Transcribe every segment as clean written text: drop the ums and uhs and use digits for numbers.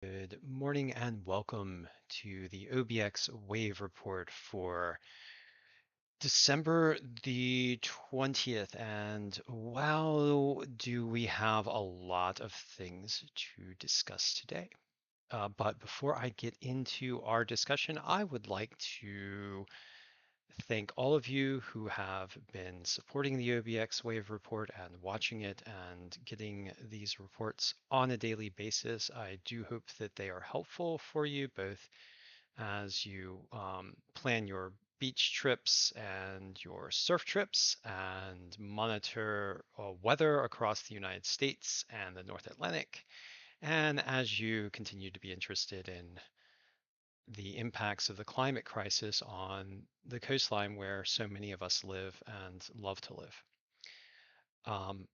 Good morning and welcome to the OBX Wave Report for December the 20th. And wow, do we have a lot of things to discuss today. But before I get into our discussion, I would like to thank all of you who have been supporting the OBX Wave Report and watching it and getting these reports on a daily basis. I do hope that they are helpful for you both as you plan your beach trips and your surf trips and monitor weather across the United States and the North Atlantic, and as you continue to be interested in the impacts of the climate crisis on the coastline where so many of us live and love to live. Um,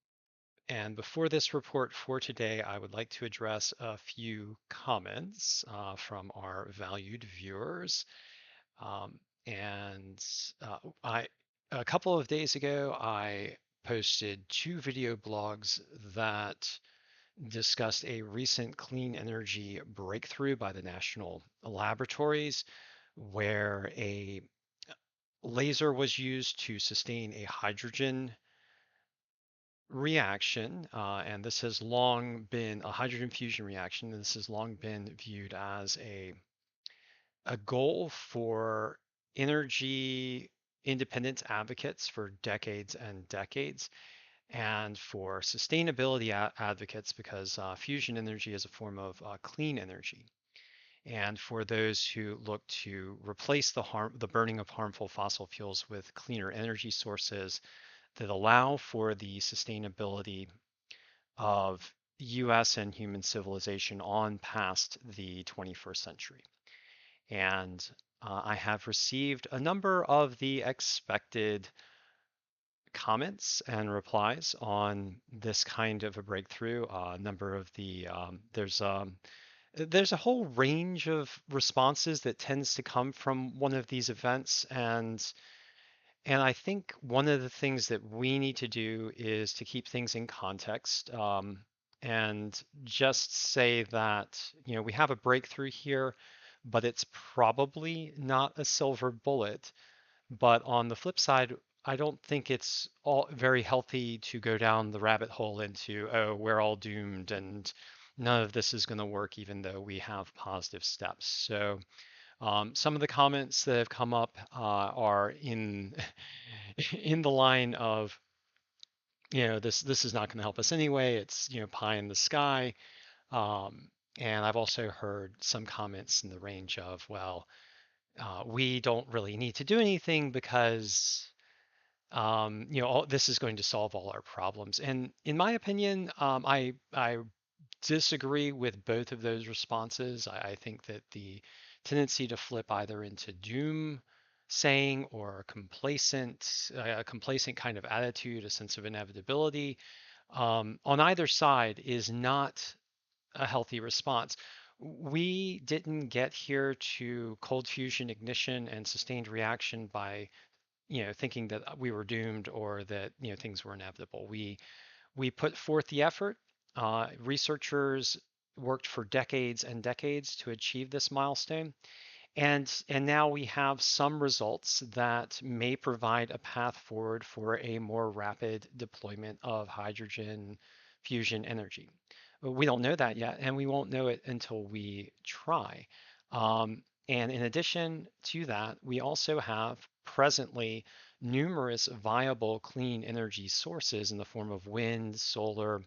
and before this report for today, I would like to address a few comments from our valued viewers. Um, and I, a couple of days ago, I posted two video blogs that discussed a recent clean energy breakthrough by the national laboratories where a laser was used to sustain a hydrogen reaction, and this has long been a hydrogen fusion reaction. And this has long been viewed as a goal for energy independence advocates for decades and decades, and for sustainability advocates because fusion energy is a form of clean energy. And for those who look to replace the burning of harmful fossil fuels with cleaner energy sources that allow for the sustainability of US and human civilization on past the 21st century. And I have received a number of the expected comments and replies on this kind of a breakthrough. A number of the there's a whole range of responses that tends to come from one of these events, and I think one of the things that we need to do is to keep things in context, and just say that, we have a breakthrough here, but it's probably not a silver bullet. But on the flip side, I don't think it's all very healthy to go down the rabbit hole into, oh, we're all doomed and none of this is going to work, even though we have positive steps. So some of the comments that have come up are in in the line of, this is not going to help us anyway. It's, pie in the sky. Um, and I've also heard some comments in the range of, well, we don't really need to do anything because this is going to solve all our problems. And in my opinion, I disagree with both of those responses. I think that the tendency to flip either into doom saying or a complacent kind of attitude, a sense of inevitability, on either side is not a healthy response. We didn't get here to cold fusion ignition and sustained reaction by thinking that we were doomed or that things were inevitable. We put forth the effort. Researchers worked for decades and decades to achieve this milestone, and now we have some results that may provide a path forward for a more rapid deployment of hydrogen fusion energy. We don't know that yet, and we won't know it until we try. And in addition to that, we also have presently numerous viable clean energy sources in the form of wind, solar,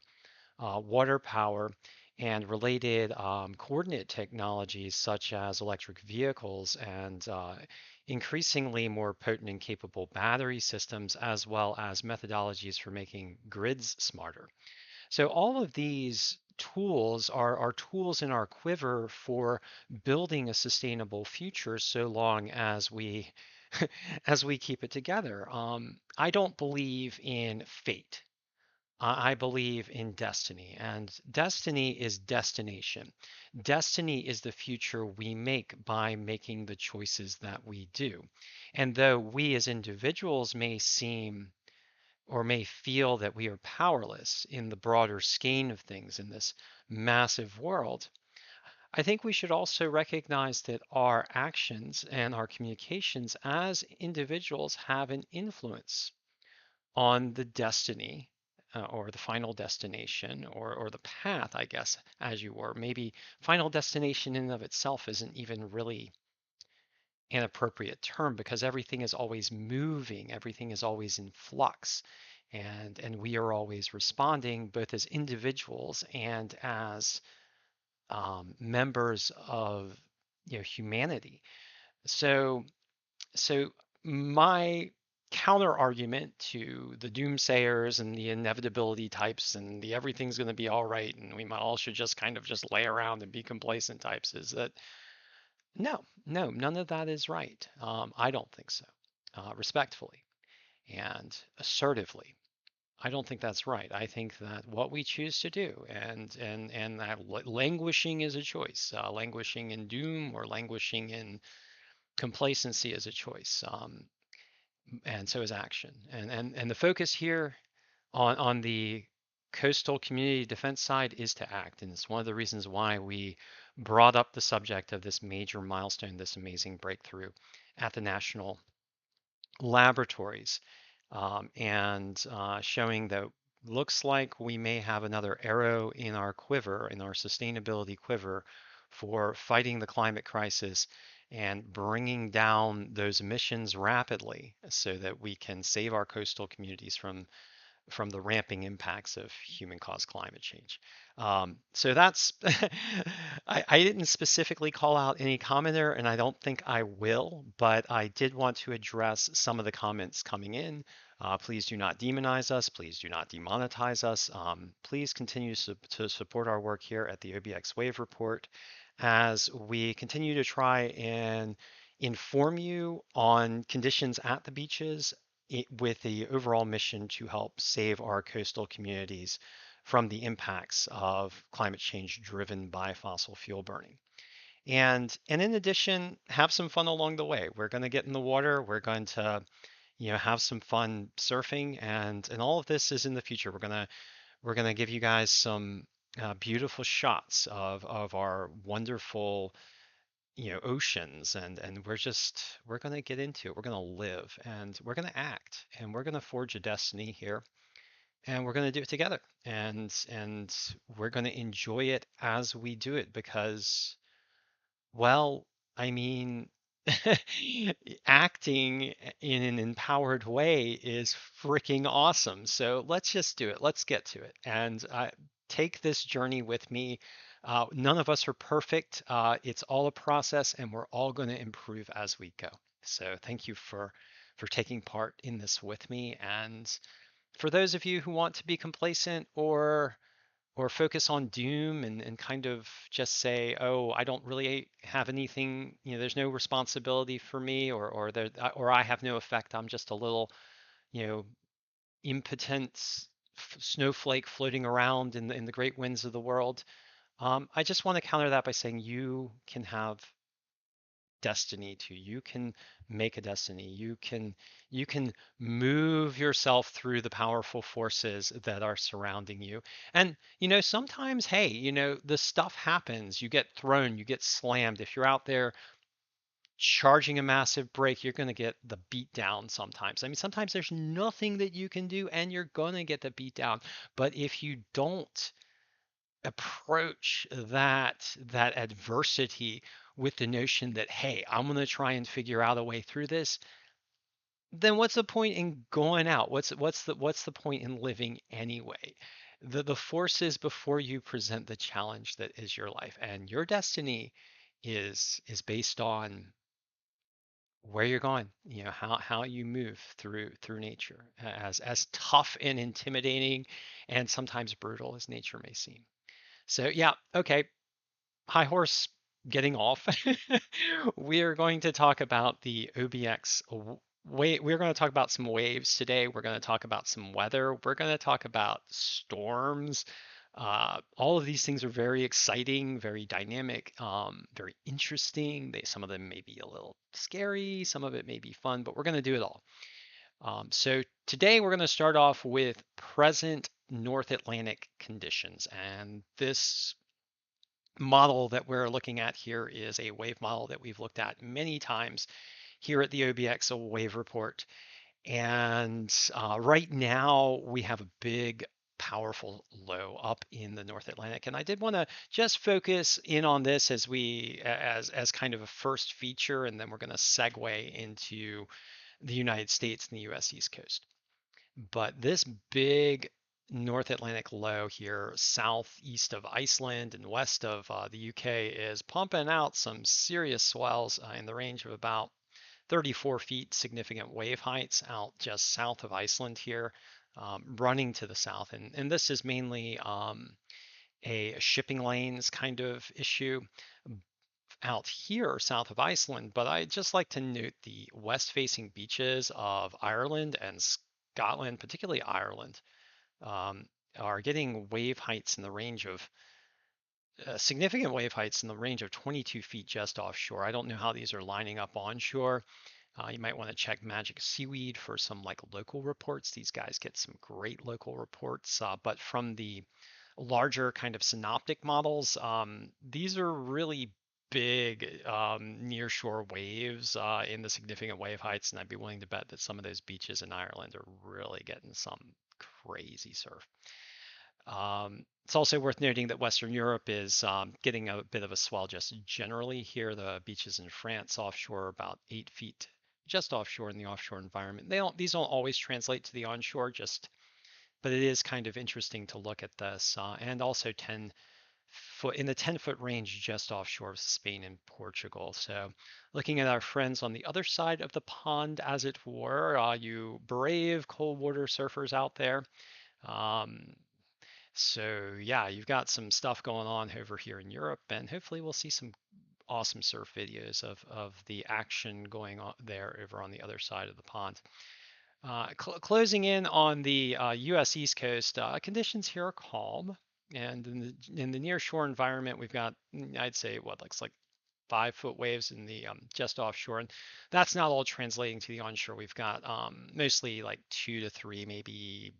water power, and related coordinate technologies such as electric vehicles and increasingly more potent and capable battery systems, as well as methodologies for making grids smarter. So all of these tools are tools in our quiver for building a sustainable future so long as we as we keep it together. I don't believe in fate. I believe in destiny, and destiny is destination. Destiny is the future we make by making the choices that we do. And though we as individuals may seem or may feel that we are powerless in the broader skein of things in this massive world, I think we should also recognize that our actions and our communications as individuals have an influence on the destiny or the final destination or the path, I guess, as you were. Maybe final destination in and of itself isn't even really an appropriate term because everything is always moving, everything is always in flux. And we are always responding both as individuals and as members of humanity. So so my counter argument to the doomsayers and the inevitability types and the everything's going to be all right and we all should just kind of just lay around and be complacent types is that no, none of that is right. I don't think so. Respectfully and assertively, I don't think that's right. I think that what we choose to do and that languishing is a choice. Languishing in doom or languishing in complacency is a choice. And so is action. And the focus here on the coastal community defense side is to act. And it's one of the reasons why we brought up the subject of this major milestone, this amazing breakthrough at the national laboratories, and showing that looks like we may have another arrow in our quiver, in our sustainability quiver, for fighting the climate crisis and bringing down those emissions rapidly so that we can save our coastal communities from the ramping impacts of human-caused climate change. So that's, I didn't specifically call out any commenter, and I don't think I will, but I did want to address some of the comments coming in. Please do not demonize us. Please do not demonetize us. Please continue to support our work here at the OBX Wave Report as we continue to try and inform you on conditions at the beaches with the overall mission to help save our coastal communities from the impacts of climate change driven by fossil fuel burning. And in addition, have some fun along the way. We're going to get in the water. We're going to have some fun surfing, and all of this is in the future. We're gonna give you guys some beautiful shots of our wonderful oceans, and we're going to get into it. We're going to live and we're going to act and we're going to forge a destiny here and we're going to do it together, and we're going to enjoy it as we do it because, well, I mean, acting in an empowered way is freaking awesome. So let's just do it. Let's get to it. And take this journey with me. None of us are perfect. It's all a process, and we're all going to improve as we go. So thank you for taking part in this with me. And for those of you who want to be complacent or focus on doom and kind of just say, oh, I don't really have anything, there's no responsibility for me or I have no effect. I'm just a little, you know, impotent snowflake floating around in the great winds of the world. I just want to counter that by saying you can have destiny too. You can make a destiny. You can move yourself through the powerful forces that are surrounding you. And sometimes, hey, the stuff happens. You get thrown, you get slammed. If you're out there charging a massive break, you're going to get the beat down sometimes. I mean, sometimes there's nothing that you can do and you're going to get the beat down. But if you don't approach that adversity with the notion that, hey, I'm going to try and figure out a way through this, then what's the point in going out? What's the point in living anyway? The forces before you present the challenge that is your life, and your destiny is based on where you're going, how you move through nature, as tough and intimidating and sometimes brutal as nature may seem. So yeah, okay, high horse getting off. We are going to talk about the OBX. We're going to talk about some waves today. We're going to talk about some weather. We're going to talk about storms. All of these things are very exciting, very dynamic, very interesting. Some of them may be a little scary, some of it may be fun, but we're going to do it all. So today we're going to start off with present North Atlantic conditions, and this model that we're looking at here is a wave model that we've looked at many times here at the OBX wave report. And right now we have a big, powerful low up in the North Atlantic. And I did want to just focus in on this as kind of a first feature, and then we're going to segue into the United States and the US East Coast. But this big North Atlantic low here, southeast of Iceland and west of the UK, is pumping out some serious swells in the range of about 34 feet, significant wave heights out just south of Iceland here, running to the south. And this is mainly a shipping lanes kind of issue out here south of Iceland. But I'd just like to note the west facing beaches of Ireland and Scotland, particularly Ireland, um, are getting wave heights in the range of significant wave heights in the range of 22 feet just offshore. I don't know how these are lining up onshore. You might want to check Magic Seaweed for some like local reports. These guys get some great local reports, but from the larger kind of synoptic models, these are really big nearshore waves in the significant wave heights, and I'd be willing to bet that some of those beaches in Ireland are really getting some crazy surf. It's also worth noting that Western Europe is getting a bit of a swell just generally here. The beaches in France offshore are about 8 feet just offshore in the offshore environment. These don't always translate to the onshore, but it is kind of interesting to look at this. And also 10 foot in the 10-foot range just offshore of Spain and Portugal. So looking at our friends on the other side of the pond, as it were, you brave cold water surfers out there. Um, so yeah, you've got some stuff going on over here in Europe, and hopefully we'll see some awesome surf videos of the action going on there over on the other side of the pond. Closing in on the U.S. East Coast, conditions here are calm, and in the near shore environment, we've got I'd say what looks like 5 foot waves in the just offshore, and that's not all translating to the onshore. We've got mostly like 2 to 3, maybe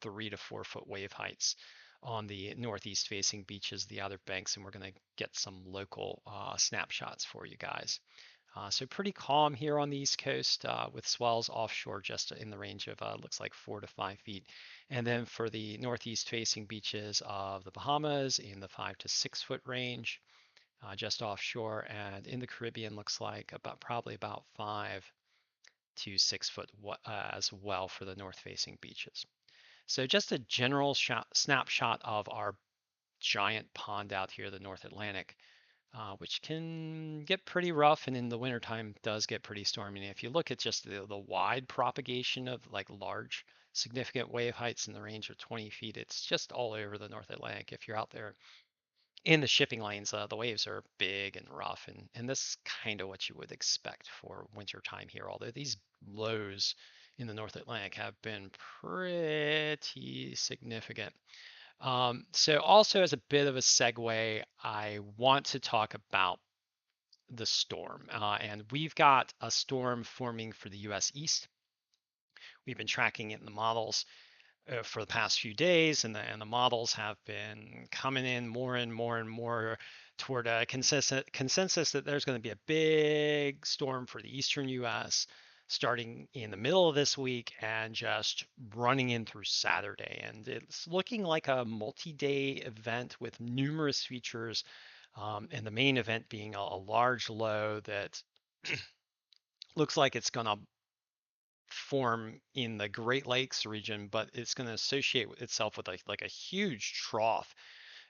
3 to 4 foot wave heights on the northeast facing beaches, the Outer Banks, and we're going to get some local snapshots for you guys. So pretty calm here on the East Coast with swells offshore just in the range of looks like 4 to 5 feet. And then for the northeast facing beaches of the Bahamas in the 5 to 6 foot range just offshore, and in the Caribbean looks like probably about 5 to 6 foot as well for the north facing beaches. So just a general snapshot of our giant pond out here, the North Atlantic, which can get pretty rough, and in the wintertime does get pretty stormy. And if you look at just the wide propagation of like large significant wave heights in the range of 20 feet, it's just all over the North Atlantic. If you're out there in the shipping lanes, the waves are big and rough, and this is kind of what you would expect for wintertime here, although these lows in the North Atlantic have been pretty significant. So also as a bit of a segue, I want to talk about the storm. And we've got a storm forming for the US East. We've been tracking it in the models for the past few days, and the models have been coming in more and more and more toward a consensus that there's going to be a big storm for the eastern U.S. starting in the middle of this week and just running in through Saturday. And it's looking like a multi-day event with numerous features, and the main event being a large low that looks like it's going to form in the Great Lakes region, but it's going to associate itself with like a huge trough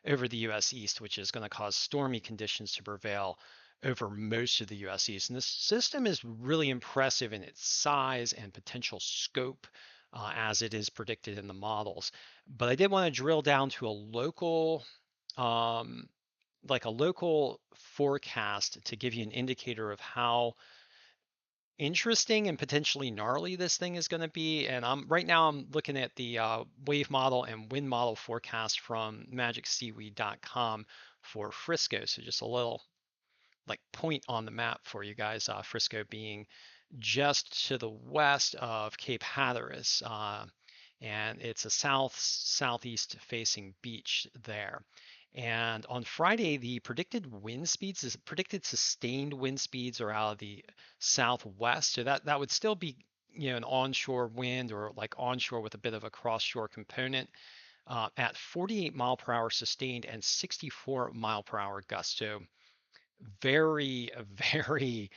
over the U.S. East, which is going to cause stormy conditions to prevail over most of the U.S. East. And this system is really impressive in its size and potential scope as it is predicted in the models. But I did want to drill down to um, a local forecast to give you an indicator of how interesting and potentially gnarly this thing is going to be. And right now I'm looking at the wave model and wind model forecast from magicseaweed.com for Frisco. So just a little like point on the map for you guys. Frisco being just to the west of Cape Hatteras, and it's a southeast facing beach there. And on Friday, the predicted sustained wind speeds are out of the southwest. So that would still be, an onshore wind or like onshore with a bit of a cross-shore component at 48 mile per hour sustained and 64 mile per hour gusts. So very, very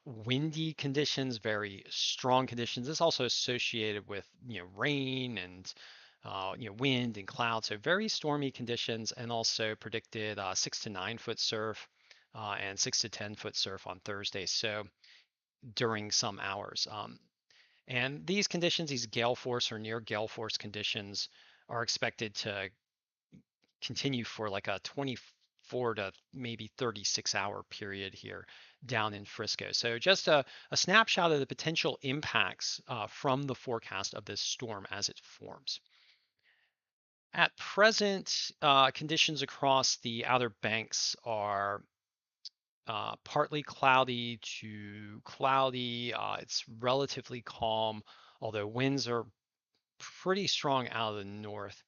windy conditions, very strong conditions. It's also associated with rain and wind and clouds. So very stormy conditions, and also predicted 6 to 9 foot surf and 6 to 10 foot surf on Thursday. So during some hours. And these conditions, these gale force or near gale force conditions, are expected to continue for like a 24 to maybe 36-hour period here down in Frisco. So just a snapshot of the potential impacts from the forecast of this storm as it forms. At present, conditions across the Outer Banks are partly cloudy to cloudy. It's relatively calm, although winds are pretty strong out of the north,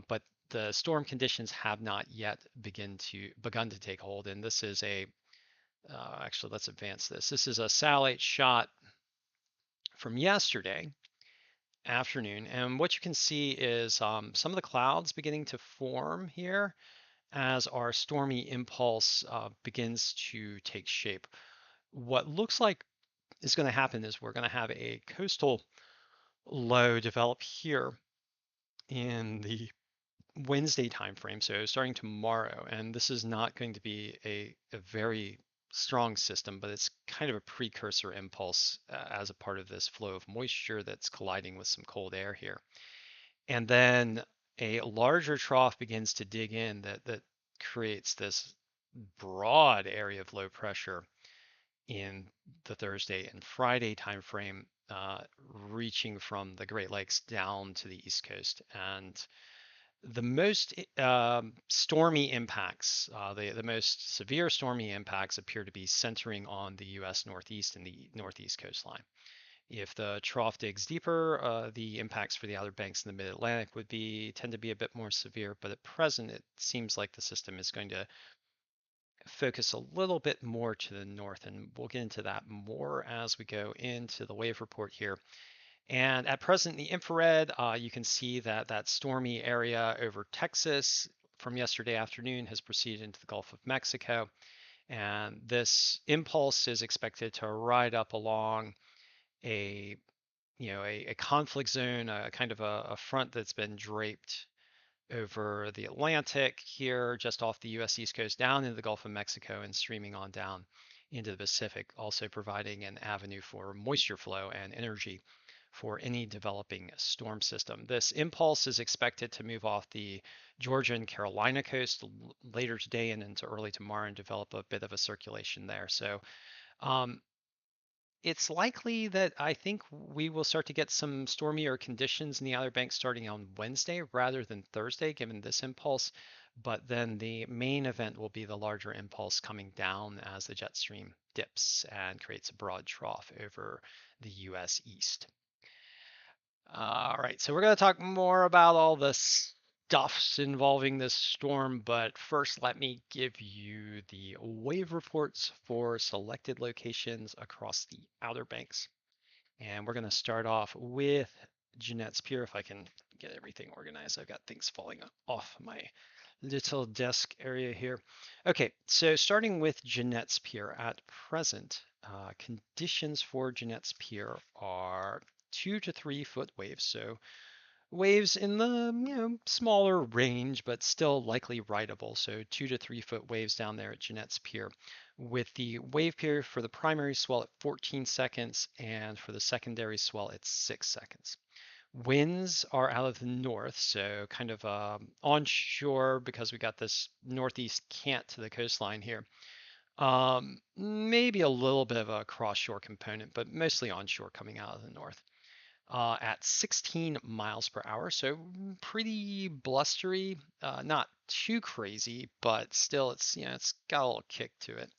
but the storm conditions have not yet begun to take hold. And this is actually, let's advance this. This is a satellite shot from yesterday afternoon, and what you can see is some of the clouds beginning to form here as our stormy impulse begins to take shape. What looks like is going to happen is we're going to have a coastal low develop here in the Wednesday timeframe, so starting tomorrow. And this is not going to be a very strong system, but it's kind of a precursor impulse as a part of this flow of moisture that's colliding with some cold air here. And then a larger trough begins to dig in that creates this broad area of low pressure in the Thursday and Friday timeframe, reaching from the Great Lakes down to the East Coast. And the most stormy impacts, the most severe stormy impacts appear to be centering on the U.S. Northeast and the Northeast coastline. If the trough digs deeper, the impacts for the Outer Banks in the Mid-Atlantic tend to be a bit more severe. But at present, it seems like the system is going to focus a little bit more to the north, and we'll get into that more as we go into the wave report here. And at present, in the infrared, you can see that that stormy area over Texas from yesterday afternoon has proceeded into the Gulf of Mexico. And this impulse is expected to ride up along a, a conflict zone, a kind of a front that's been draped over the Atlantic here, just off the US East Coast, down into the Gulf of Mexico and streaming on down into the Pacific, also providing an avenue for moisture flow and energy for any developing storm system. This impulse is expected to move off the Georgia and Carolina coast later today and into early tomorrow and develop a bit of a circulation there. So um, it's likely that I think we will start to get some stormier conditions in the Outer Banks starting on Wednesday rather than Thursday, given this impulse. But then the main event will be the larger impulse coming down as the jet stream dips and creates a broad trough over the US East. All right, so we're going to talk more about all the stuffs involving this storm, but first let me give you the wave reports for selected locations across the Outer Banks. And we're going to start off with Jeanette's Pier, if I can get everything organized. I've got things falling off my little desk area here. Okay, so starting with Jeanette's Pier at present, conditions for Jeanette's Pier are 2 to 3 foot waves. So waves in the smaller range, but still likely rideable. So 2 to 3 foot waves down there at Jeanette's Pier, with the wave period for the primary swell at 14 seconds and for the secondary swell at 6 seconds. Winds are out of the north, so kind of onshore because we got this northeast cant to the coastline here. Maybe a little bit of a cross shore component, but mostly onshore coming out of the north. At 16 miles per hour, so pretty blustery, not too crazy, but still it's got a little kick to it.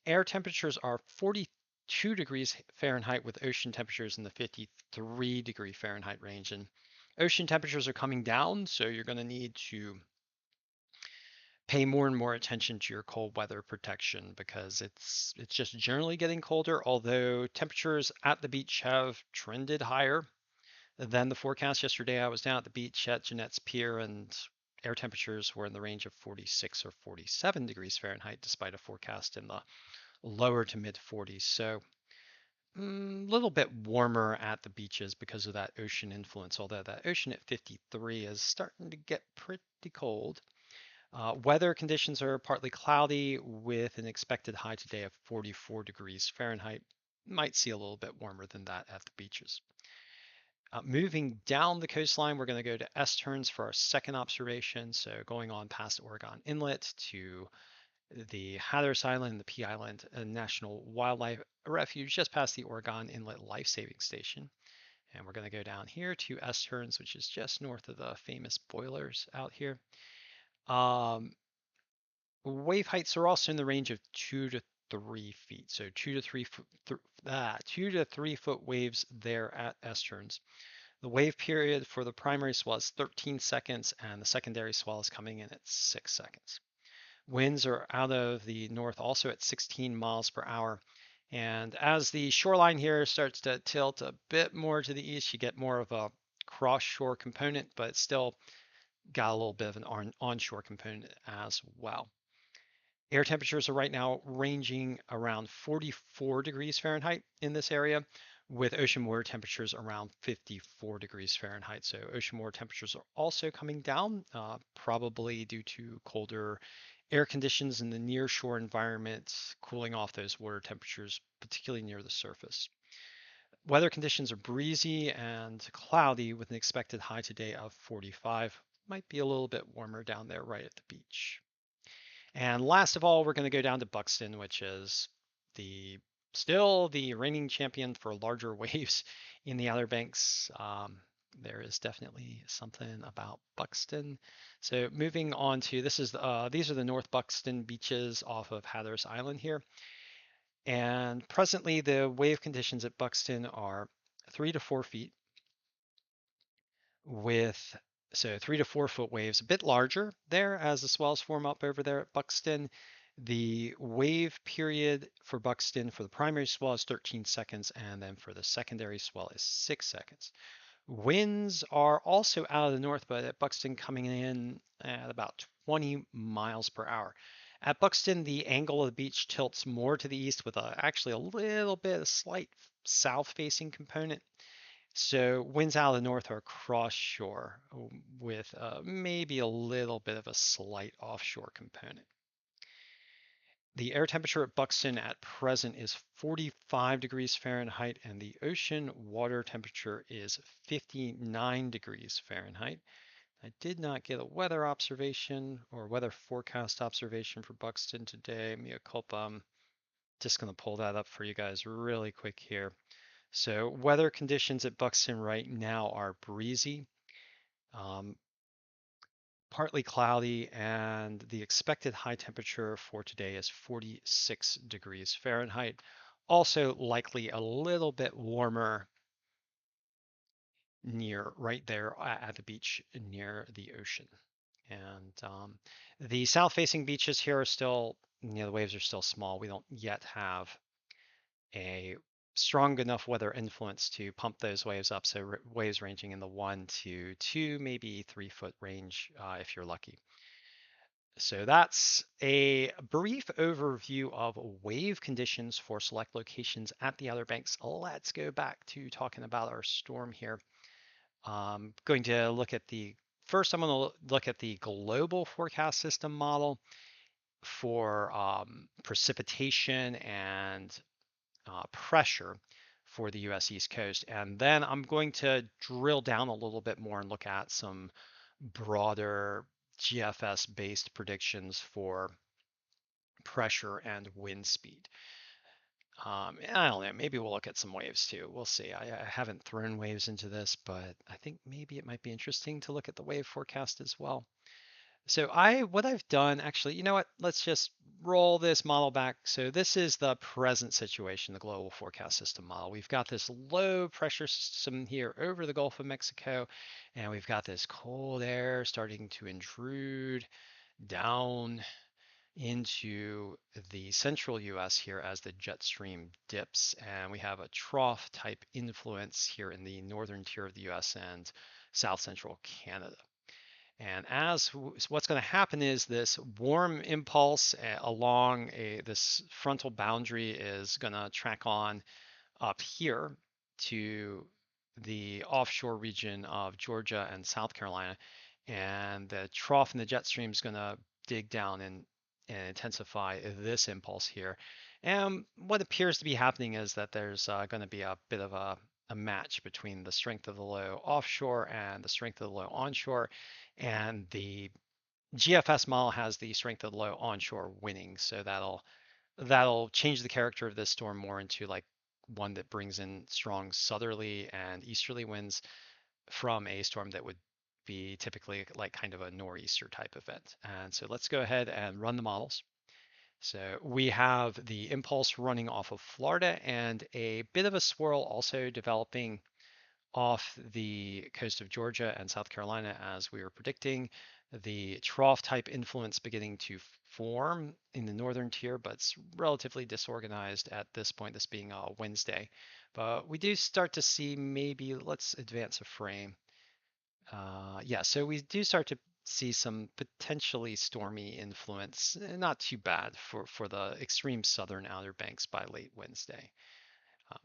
Air temperatures are 42 degrees Fahrenheit with ocean temperatures in the 53-degree Fahrenheit range. And ocean temperatures are coming down, so you're going to need to pay more and more attention to your cold weather protection because it's just generally getting colder, although temperatures at the beach have trended higher than the forecast. Yesterday I was down at the beach at Jeanette's Pier and air temperatures were in the range of 46 or 47 degrees Fahrenheit despite a forecast in the lower to mid 40s. So a little bit warmer at the beaches because of that ocean influence, although that ocean at 53 is starting to get pretty cold. Weather conditions are partly cloudy with an expected high today of 44 degrees Fahrenheit. Might see a little bit warmer than that at the beaches. Moving down the coastline, we're going to go to Esterns for our second observation. So going on past Oregon Inlet to the Hatteras Island, the Pea Island National Wildlife Refuge, just past the Oregon Inlet Life Saving Station. And we're going to go down here to Esterns, which is just north of the famous boilers out here. Wave heights are also in the range of 2 to 3 feet. So 2 to 3 foot waves there at Esterns. The wave period for the primary swell is 13 seconds, and the secondary swell is coming in at 6 seconds. Winds are out of the north also at 16 miles per hour. And as the shoreline here starts to tilt a bit more to the east, you get more of a cross-shore component, but it's still got a little bit of an onshore component as well. Air temperatures are right now ranging around 44 degrees Fahrenheit in this area, with ocean water temperatures around 54 degrees Fahrenheit. So ocean water temperatures are also coming down, probably due to colder air conditions in the near shore environment, cooling off those water temperatures, particularly near the surface. Weather conditions are breezy and cloudy with an expected high today of 45. Might be a little bit warmer down there right at the beach. And last of all, we're going to go down to Buxton, which is still the reigning champion for larger waves in the Outer Banks. There is definitely something about Buxton. So moving on to these are the North Buxton beaches off of Hatteras Island here. And presently the wave conditions at Buxton are 3 to 4 feet with 3 to 4 foot waves, a bit larger there as the swells form up over there at Buxton. The wave period for Buxton for the primary swell is 13 seconds, and then for the secondary swell is 6 seconds. Winds are also out of the north, but at Buxton coming in at about 20 miles per hour. At Buxton, the angle of the beach tilts more to the east with actually a slight south-facing component. So winds out of the north are cross shore with maybe a little bit of a slight offshore component. The air temperature at Buxton at present is 45 degrees Fahrenheit, and the ocean water temperature is 59 degrees Fahrenheit. I did not get a weather observation or weather forecast observation for Buxton today. Mea culpa. I'm just going to pull that up for you guys really quick here. So weather conditions at Buxton right now are breezy, partly cloudy, and the expected high temperature for today is 46 degrees Fahrenheit. Also likely a little bit warmer right there at the beach near the ocean. And the south-facing beaches here are still, the waves are still small. We don't yet have a strong enough weather influence to pump those waves up. So waves ranging in the 1 to 2, maybe 3 foot range if you're lucky. So that's a brief overview of wave conditions for select locations at the Outer Banks. Let's go back to talking about our storm here. Going to look at first I'm going to look at the global forecast system model for precipitation and pressure for the US East Coast. And then I'm going to drill down a little bit more and look at some broader GFS based predictions for pressure and wind speed. I don't know, maybe we'll look at some waves too. We'll see. I haven't thrown waves into this, but I think maybe it might be interesting to look at the wave forecast as well. So what I've done, actually, you know what? Let's just roll this model back. So this is the present situation, the global forecast system model. We've got this low pressure system here over the Gulf of Mexico, and we've got this cold air starting to intrude down into the central US here as the jet stream dips, and we have a trough type influence here in the northern tier of the US and south central Canada. And what's going to happen is this warm impulse along this frontal boundary is going to track on up here to the offshore region of Georgia and South Carolina, and the trough in the jet stream is going to dig down and intensify this impulse here. And what appears to be happening is that there's going to be a bit of a match between the strength of the low offshore and the strength of the low onshore, and the GFS model has the strength of the low onshore winning, so that'll change the character of this storm more into like one that brings in strong southerly and easterly winds from a storm that would be typically like kind of a nor'easter type event. And so let's go ahead and run the models. So we have the impulse running off of Florida and a bit of a swirl also developing off the coast of Georgia and South Carolina as we were predicting. The trough type influence beginning to form in the northern tier, but it's relatively disorganized at this point, this being Wednesday. But we do start to see maybe, let's advance a frame. Yeah, so we do start to see some potentially stormy influence, not too bad for the extreme southern Outer Banks by late Wednesday. Um,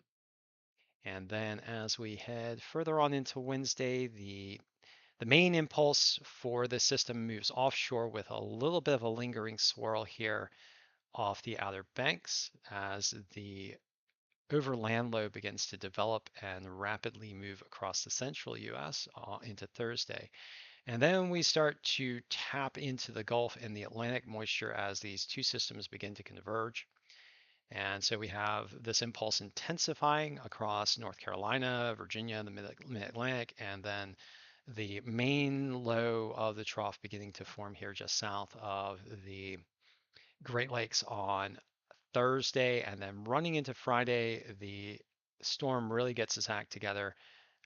and then as we head further on into Wednesday, the main impulse for the system moves offshore with a little bit of a lingering swirl here off the Outer Banks as the overland low begins to develop and rapidly move across the central US into Thursday. And then we start to tap into the Gulf and the Atlantic moisture as these two systems begin to converge. And so we have this impulse intensifying across North Carolina, Virginia, the Mid-Atlantic, and then the main low of the trough beginning to form here just south of the Great Lakes on Thursday. And then running into Friday, the storm really gets its act together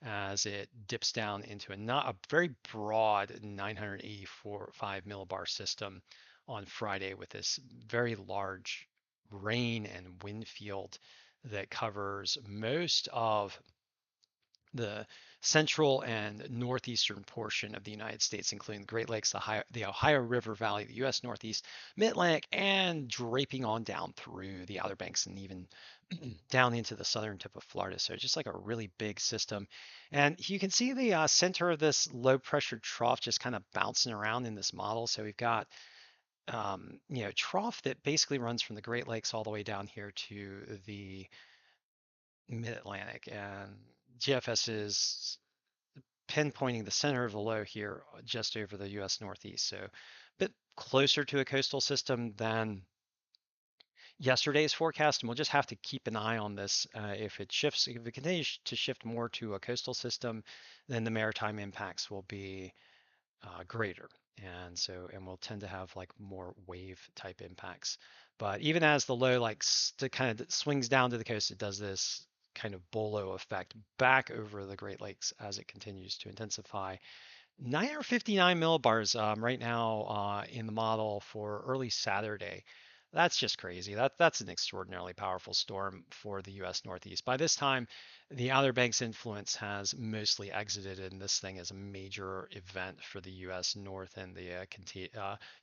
as it dips down into a very broad 984.5 millibar system on Friday with this very large rain and wind field that covers most of the central and northeastern portion of the United States, including the Great Lakes, the Ohio River Valley, the U.S. Northeast, Mid-Atlantic, and draping on down through the Outer Banks and even down into the southern tip of Florida. So just like a really big system. And you can see the center of this low pressure trough just kind of bouncing around in this model. So we've got trough that basically runs from the Great Lakes all the way down here to the Mid-Atlantic, and GFS is pinpointing the center of the low here just over the US Northeast. So a bit closer to a coastal system than yesterday's forecast, and we'll just have to keep an eye on this. If it continues to shift more to a coastal system, then the maritime impacts will be greater. And we'll tend to have like more wave type impacts. But even as the low kind of swings down to the coast, it does this kind of bolo effect back over the Great Lakes as it continues to intensify. 959 millibars right now in the model for early Saturday. That's just crazy. That's an extraordinarily powerful storm for the U.S. Northeast. By this time, the Outer Banks influence has mostly exited, and this thing is a major event for the U.S. North and the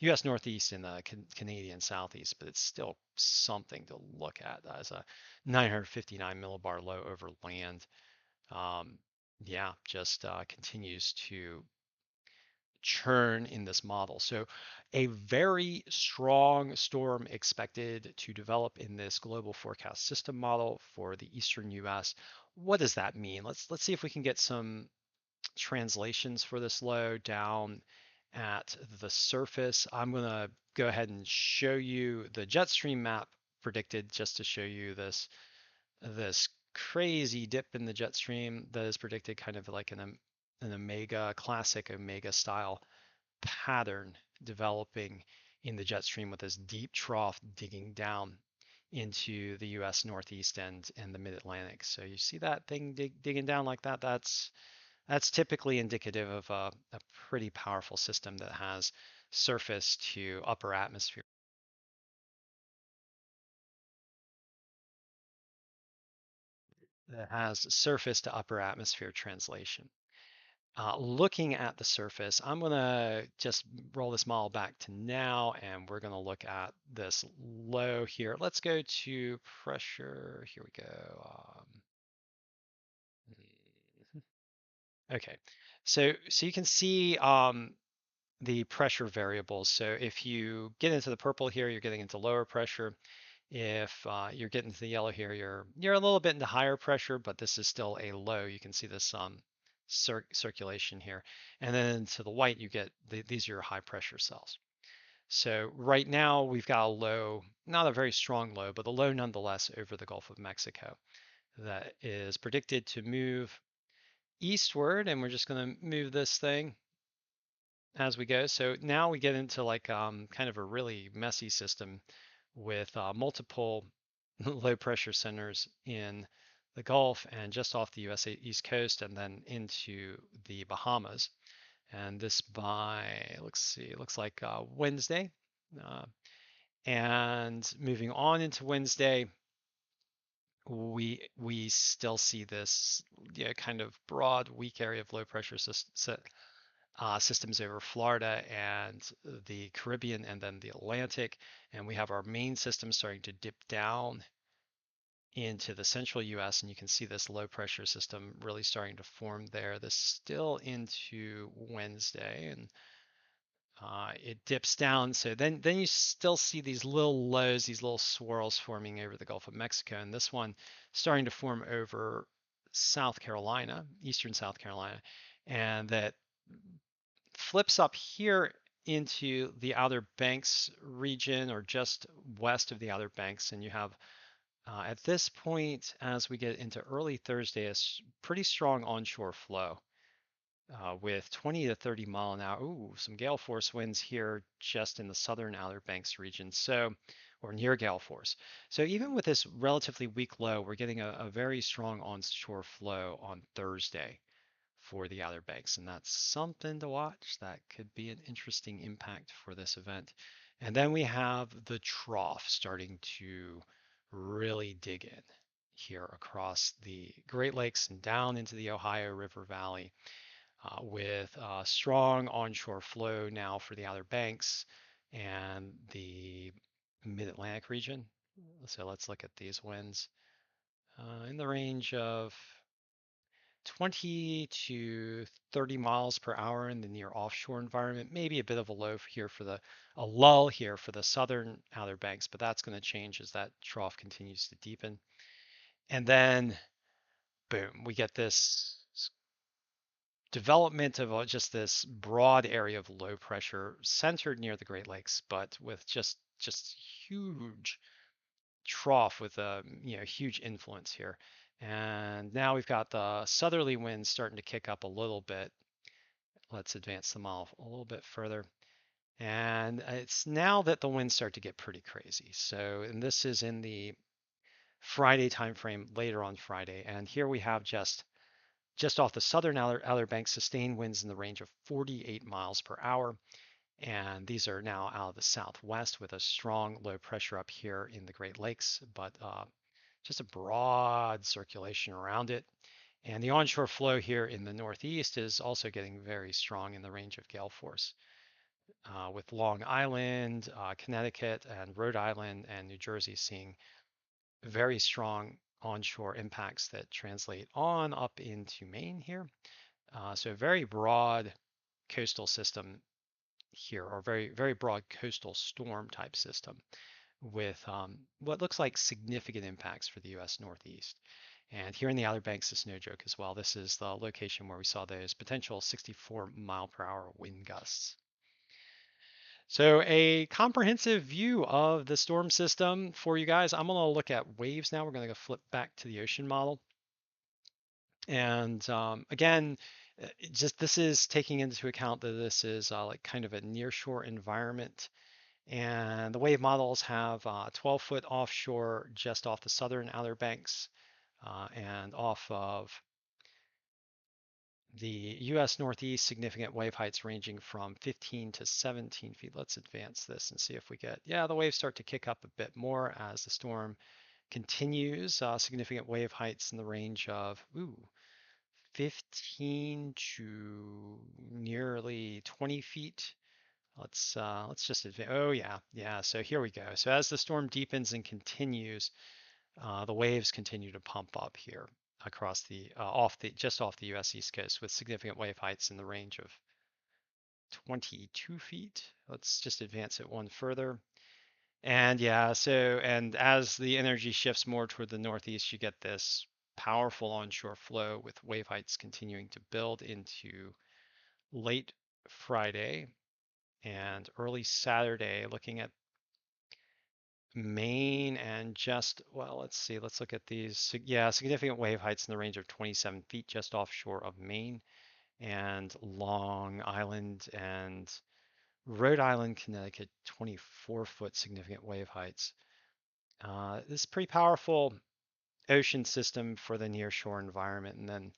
U.S. Northeast and the Canadian Southeast. But it's still something to look at as a 959 millibar low over land. Yeah, just continues to churn in this model. So a very strong storm expected to develop in this global forecast system model for the eastern US. What does that mean? Let's see if we can get some translations for this low down at the surface. I'm going to go ahead and show you the jet stream map predicted just to show you this crazy dip in the jet stream that is predicted kind of like an omega, classic omega style pattern developing in the jet stream with this deep trough digging down into the US Northeast and the Mid-Atlantic. So you see that thing digging down like that, that's typically indicative of a pretty powerful system that has surface to upper atmosphere. That has surface to upper atmosphere translation. Looking at the surface, I'm going to just roll this model back to now, and we're going to look at this low here. Let's go to pressure. Here we go. Okay, so you can see the pressure variables. So if you get into the purple here, you're getting into lower pressure. If you're getting to the yellow here, you're a little bit into higher pressure, but this is still a low. You can see this circulation here. And then to the white, you get these are your high pressure cells. So right now we've got a low, not a very strong low, but a low nonetheless over the Gulf of Mexico that is predicted to move eastward. And we're just going to move this thing as we go. So now we get into like kind of a really messy system with multiple low pressure centers in the Gulf and just off the US East Coast and then into the Bahamas. And this by, let's see, it looks like Wednesday. Uh, and moving on into Wednesday, we still see this kind of broad, weak area of low pressure systems over Florida and the Caribbean and then the Atlantic. And we have our main system starting to dip down into the central US, and you can see this low pressure system really starting to form there. This still into Wednesday, and it dips down. So then you still see these little lows, these little swirls forming over the Gulf of Mexico, and this one starting to form over South Carolina, eastern South Carolina, and that flips up here into the Outer Banks region or just west of the Outer Banks, and you have at this point, as we get into early Thursday, a pretty strong onshore flow with 20 to 30 mile an hour. Ooh, some gale force winds here just in the southern Outer Banks region. So, or near gale force. So even with this relatively weak low, we're getting a very strong onshore flow on Thursday for the Outer Banks, and that's something to watch. That could be an interesting impact for this event. And then we have the trough starting to really dig in here across the Great Lakes and down into the Ohio River Valley with strong onshore flow now for the Outer Banks and the Mid-Atlantic region. So let's look at these winds in the range of 20 to 30 miles per hour in the near offshore environment. Maybe a bit of a a lull here for the southern Outer Banks, but that's going to change as that trough continues to deepen. And then, boom, we get this development of just this broad area of low pressure centered near the Great Lakes, but with just huge trough with a huge influence here. And now we've got the southerly winds starting to kick up a little bit. Let's advance them off a little bit further. And it's now that the winds start to get pretty crazy. So, and this is in the Friday timeframe, later on Friday. And here we have just off the southern Outer Banks, sustained winds in the range of 48 miles per hour. And these are now out of the southwest with a strong low pressure up here in the Great Lakes, but just a broad circulation around it. And the onshore flow here in the northeast is also getting very strong in the range of gale force, with Long Island, Connecticut, and Rhode Island and New Jersey seeing very strong onshore impacts that translate on up into Maine here. So a very broad coastal system here, or very broad coastal storm type system with what looks like significant impacts for the U.S. Northeast. And here in the Outer Banks, it's no joke as well. This is the location where we saw those potential 64 mile per hour wind gusts. So a comprehensive view of the storm system for you guys. I'm going to look at waves now. We're going to go flip back to the ocean model. And again, just this is taking into account that this is like kind of a nearshore environment. And the wave models have 12-foot offshore just off the southern Outer Banks and off of The US Northeast, significant wave heights ranging from 15 to 17 feet. Let's advance this and see if we get, yeah, the waves start to kick up a bit more as the storm continues. Significant wave heights in the range of, 15 to nearly 20 feet. Let's just advance. Oh yeah, yeah. So here we go. So as the storm deepens and continues, the waves continue to pump up here across the just off the U.S. East Coast with significant wave heights in the range of 22 feet. Let's just advance it one further. And yeah, so and as the energy shifts more toward the northeast, you get this powerful onshore flow with wave heights continuing to build into late Friday and early Saturday, looking at Maine and just, well, let's see, let's look at these. Yeah, significant wave heights in the range of 27 feet just offshore of Maine and Long Island and Rhode Island, Connecticut, 24-foot significant wave heights. This is pretty powerful ocean system for the nearshore environment. And then,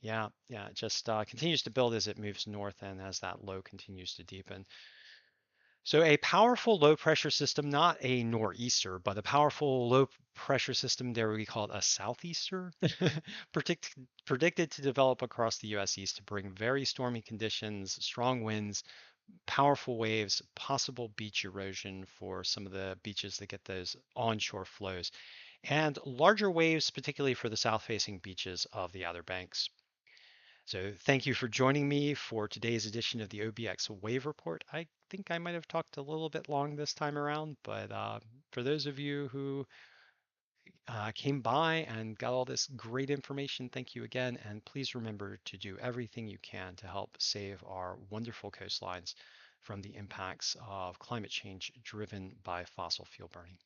yeah, yeah, it just continues to build as it moves north and as that low continues to deepen. So a powerful low pressure system, not a nor'easter, but a powerful low pressure system, there we call it a southeaster, predicted to develop across the US East to bring very stormy conditions, strong winds, powerful waves, possible beach erosion for some of the beaches that get those onshore flows, and larger waves, particularly for the south-facing beaches of the Outer Banks. So thank you for joining me for today's edition of the OBX Wave Report. I think I might have talked a little bit long this time around, but for those of you who came by and got all this great information, thank you again. And please remember to do everything you can to help save our wonderful coastlines from the impacts of climate change driven by fossil fuel burning.